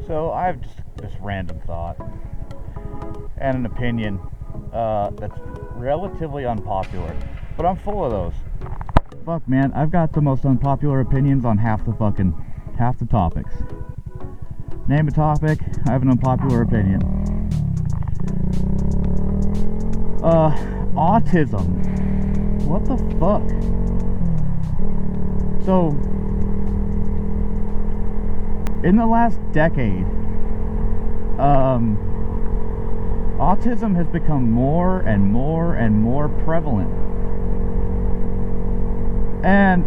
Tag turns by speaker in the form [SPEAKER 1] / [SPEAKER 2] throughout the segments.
[SPEAKER 1] So I have just this random thought and an opinion that's relatively unpopular, but I'm full of those. Fuck, man, I've got the most unpopular opinions on half the topics. Name a topic, I have an unpopular opinion. Autism. What the fuck? So, in the last decade, autism has become more and more and more prevalent. And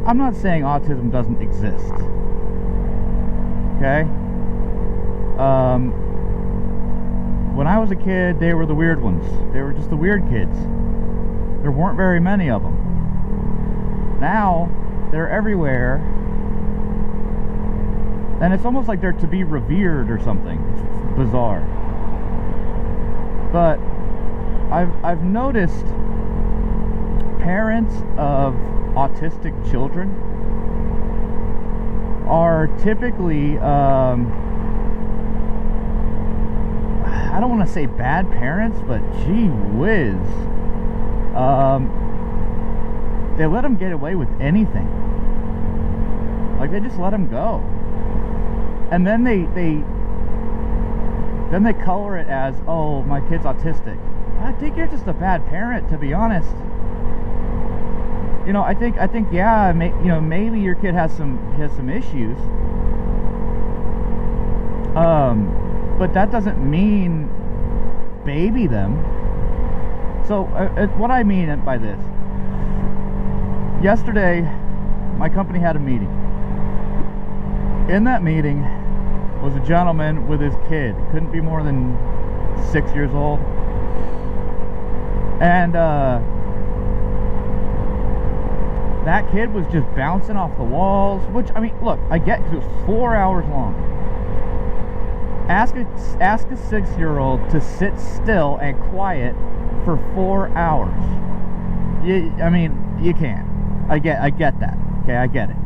[SPEAKER 1] I'm not saying autism doesn't exist. Okay? When I was a kid, they were the weird ones. They were just the weird kids. There weren't very many of them. Now, they're everywhere. And it's almost like they're to be revered or something. It's bizarre. But I've noticed parents of autistic children are typically I don't want to say bad parents, but gee whiz, they let them get away with anything. Like, they just let them go. And then they color it as, oh, my kid's autistic. I think you're just a bad parent, to be honest. You know, I think yeah, maybe your kid has some issues. But that doesn't mean baby them. So what I mean by this, yesterday my company had a meeting. In that meeting was a gentleman with his kid. Couldn't be more than 6 years old. And that kid was just bouncing off the walls, which, I mean, look, I get, 'cause it was 4 hours long. Ask a 6-year-old to sit still and quiet for 4 hours. I mean, you can't. I get that. Okay, I get it.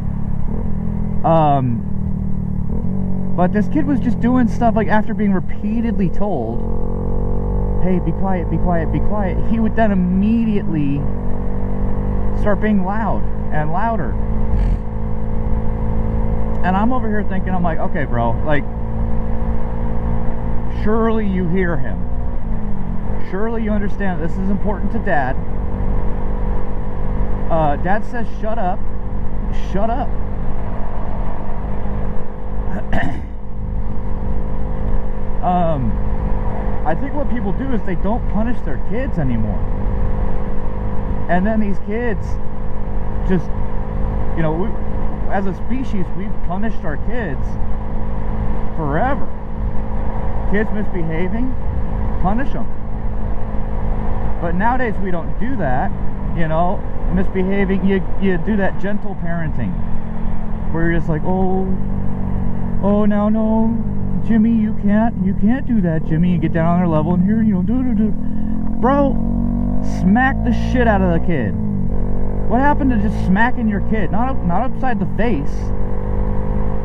[SPEAKER 1] But this kid was just doing stuff, like, after being repeatedly told, hey, be quiet, be quiet, be quiet, he would then immediately start being loud and louder. And I'm over here thinking, I'm like, okay, bro, like, surely you hear him. Surely you understand this is important to Dad. Dad says shut up. Shut up. I think what people do is they don't punish their kids anymore. And then these kids just, you know, as a species, we've punished our kids forever. Kids misbehaving, punish them. But nowadays we don't do that. You know, misbehaving, you do that gentle parenting where you're just like, oh now no, Jimmy, you can't do that, Jimmy. You get down on their level and here, you know, do. Bro, smack the shit out of the kid. What happened to just smacking your kid? Not upside the face,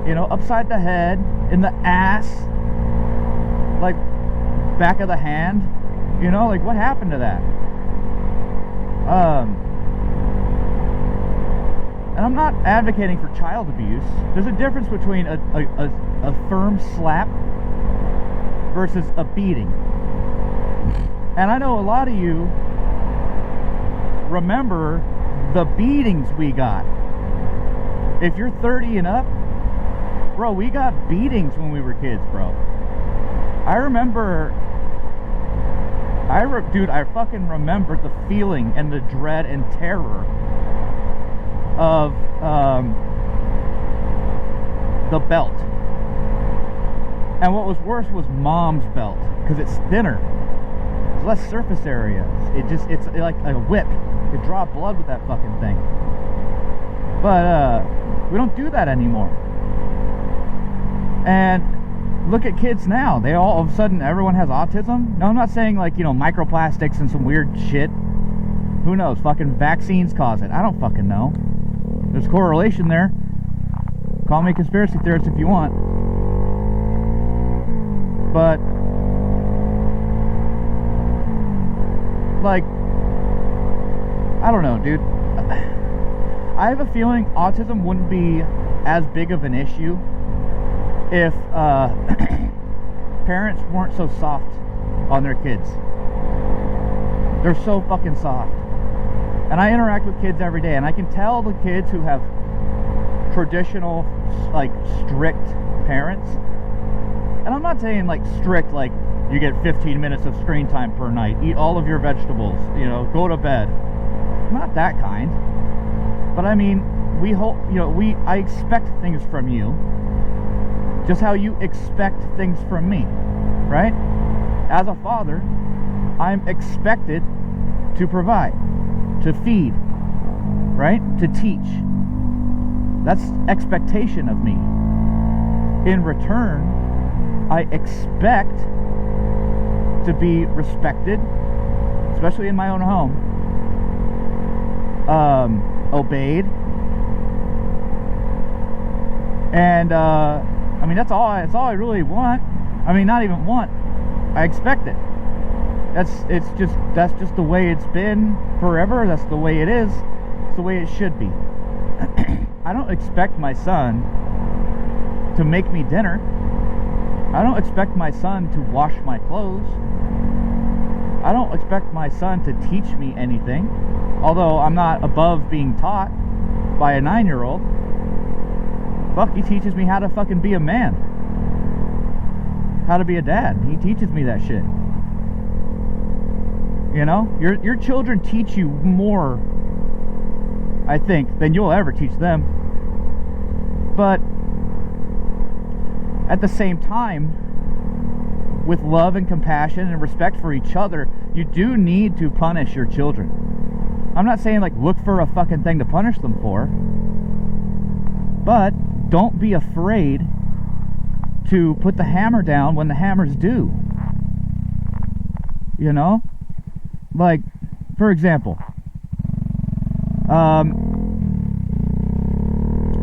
[SPEAKER 1] you know, upside the head, in the ass, like back of the hand, you know, like what happened to that? And I'm not advocating for child abuse. There's a difference between a firm slap versus a beating. And I know a lot of you remember the beatings we got. If you're 30 and up, bro, we got beatings when we were kids, bro. I remember, dude, I fucking remember the feeling and the dread and terror of the belt. And what was worse was Mom's belt, because it's thinner. There's less surface area. It's like a whip. You could draw blood with that fucking thing. But we don't do that anymore. And look at kids now. They all of a sudden, everyone has autism. No, I'm not saying like, you know, microplastics and some weird shit. Who knows? Fucking vaccines cause it. I don't fucking know. There's correlation there. Call me a conspiracy theorist if you want. But, like, I don't know, dude. I have a feeling autism wouldn't be as big of an issue if parents weren't so soft on their kids. They're so fucking soft. And I interact with kids every day, and I can tell the kids who have traditional, like, strict parents, and I'm not saying like strict, like you get 15 minutes of screen time per night, eat all of your vegetables, you know, go to bed. Not that kind. But I mean, we hope, you know, I expect things from you just how you expect things from me, right? As a father, I'm expected to provide, to feed, right? To teach. That's expectation of me. In return, I expect to be respected, especially in my own home, obeyed, and I mean, that's all I really want. I mean, not even want, I expect it. That's just the way it's been forever. That's the way it is. It's the way it should be. I don't expect my son to make me dinner. I don't expect my son to wash my clothes. I don't expect my son to teach me anything, although I'm not above being taught by a 9-year-old. Fuck, he teaches me how to fucking be a man, how to be a dad. He teaches me that shit. You know, your children teach you more, I think, than you'll ever teach them. But at the same time, with love and compassion and respect for each other, you do need to punish your children. I'm not saying like look for a fucking thing to punish them for, but don't be afraid to put the hammer down when the hammer's due. You know? Like, for example,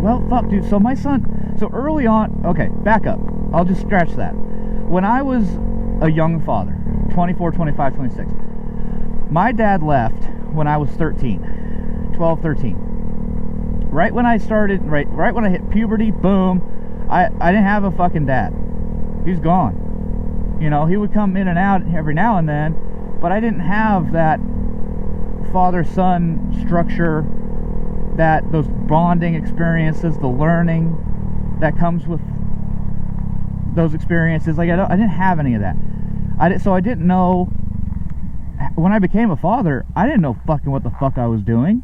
[SPEAKER 1] well, fuck, dude. So my son, so early on, okay, back up. I'll just scratch that. When I was a young father, 24, 25, 26, my dad left when I was 13, 12, 13. Right when I started, right when I hit puberty, boom, I didn't have a fucking dad. He's gone. You know, he would come in and out every now and then, but I didn't have that father-son structure, those bonding experiences, the learning that comes with those experiences. Like, I didn't have any of that. So I didn't know, when I became a father, I didn't know fucking what the fuck I was doing.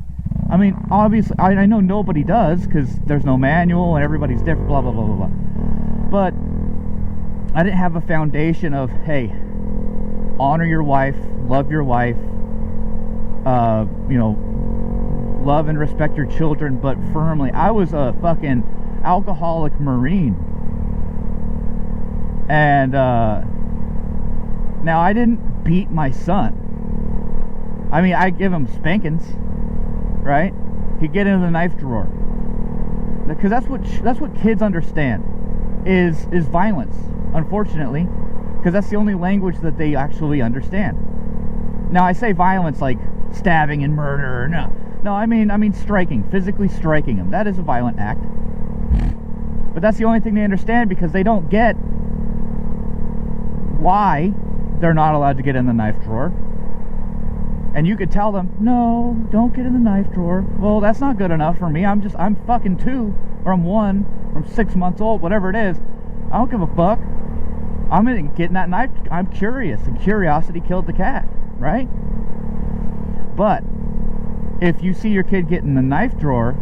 [SPEAKER 1] I mean, obviously, I know nobody does, because there's no manual and everybody's different, blah, blah, blah, blah, blah. But I didn't have a foundation of, hey, honor your wife, love your wife, you know, love and respect your children, but firmly. I was a fucking alcoholic Marine. And now I didn't beat my son. I mean, I give him spankings, right? He'd get into the knife drawer, because that's what kids understand is violence, unfortunately, because that's the only language that they actually understand. Now, I say violence like stabbing and murder. No, I mean striking, physically striking him. That is a violent act. But that's the only thing they understand, because they don't get why they're not allowed to get in the knife drawer. And you could tell them, no, don't get in the knife drawer. Well, that's not good enough for me. I'm fucking 2, or I'm 1, or I'm 6 months old, whatever it is. I don't give a fuck. I'm gonna get in that knife. I'm curious, and curiosity killed the cat, right? But if you see your kid get in the knife drawer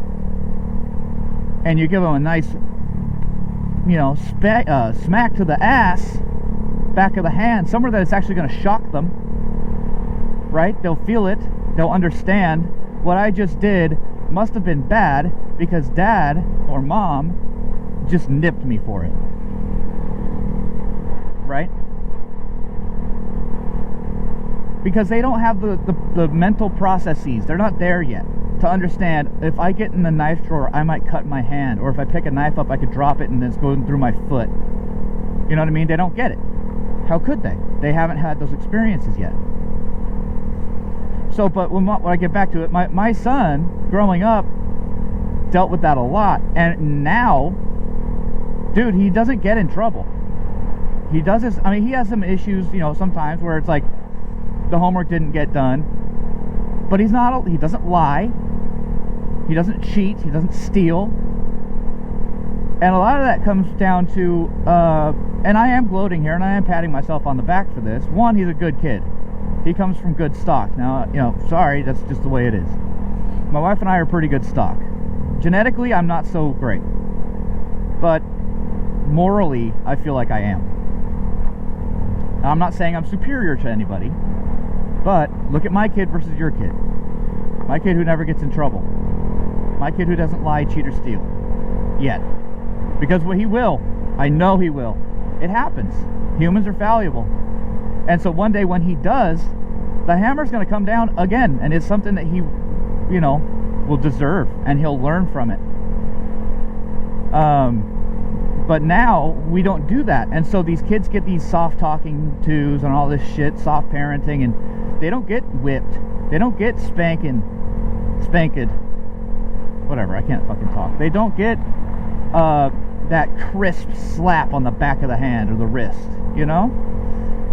[SPEAKER 1] and you give them a nice, you know, smack to the ass, back of the hand, somewhere that it's actually going to shock them, right? They'll feel it. They'll understand what I just did must have been bad, because dad or mom just nipped me for it, right? Because they don't have the mental processes. They're not there yet to to understand if I get in the knife drawer, I might cut my hand, or if I pick a knife up, I could drop it and it's going through my foot. You know what I mean? They don't get it. How could they? They haven't had those experiences yet. So, but when I get back to it, my son, growing up, dealt with that a lot. And now, dude, he doesn't get in trouble. He does this, I mean, he has some issues, you know, sometimes where it's like the homework didn't get done. But he doesn't lie. He doesn't cheat. He doesn't steal. And a lot of that comes down to, and I am gloating here, and I am patting myself on the back for this. One, he's a good kid. He comes from good stock. Now, you know, sorry, that's just the way it is. My wife and I are pretty good stock. Genetically, I'm not so great. But morally, I feel like I am. Now, I'm not saying I'm superior to anybody, but look at my kid versus your kid. My kid who never gets in trouble. My kid who doesn't lie, cheat, or steal. Yet. Because what he will. I know he will. It happens. Humans are fallible. And so one day when he does, the hammer's going to come down again. And it's something that he, you know, will deserve. And he'll learn from it. But now, we don't do that. And so these kids get these soft talking tos and all this shit, soft parenting, and they don't get whipped. They don't get spanked. Whatever, I can't fucking talk. They don't get that crisp slap on the back of the hand or the wrist, you know?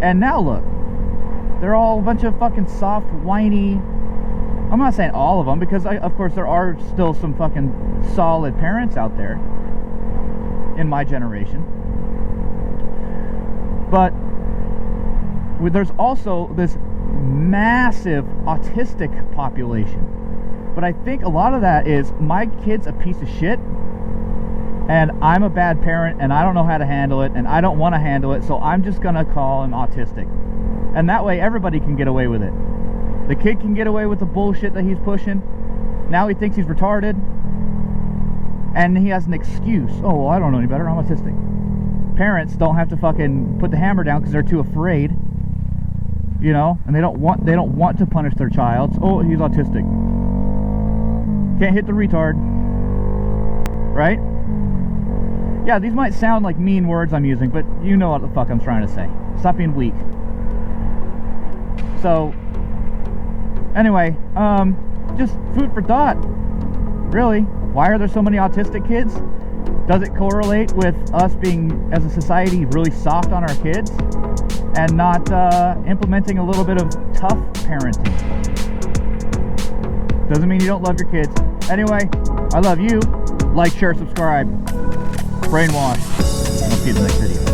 [SPEAKER 1] And now look, they're all a bunch of fucking soft, whiny. I'm not saying all of them, because of course there are still some fucking solid parents out there in my generation. But there's also this massive autistic population. But I think a lot of that is my kid's a piece of shit and I'm a bad parent and I don't know how to handle it and I don't want to handle it, so I'm just gonna call him autistic. And that way everybody can get away with it. The kid can get away with the bullshit that he's pushing. Now he thinks he's retarded and he has an excuse. Oh, well, I don't know any better, I'm autistic. Parents don't have to fucking put the hammer down because they're too afraid, you know, and they don't want to punish their child. Oh, he's autistic. Can't hit the retard, right? Yeah, these might sound like mean words I'm using, but you know what the fuck I'm trying to say. Stop being weak. So, anyway, just food for thought, really. Why are there so many autistic kids? Does it correlate with us being, as a society, really soft on our kids and not implementing a little bit of tough parenting? Doesn't mean you don't love your kids. Anyway, I love you. Like, share, subscribe. Brainwash. I'll see you in the next video.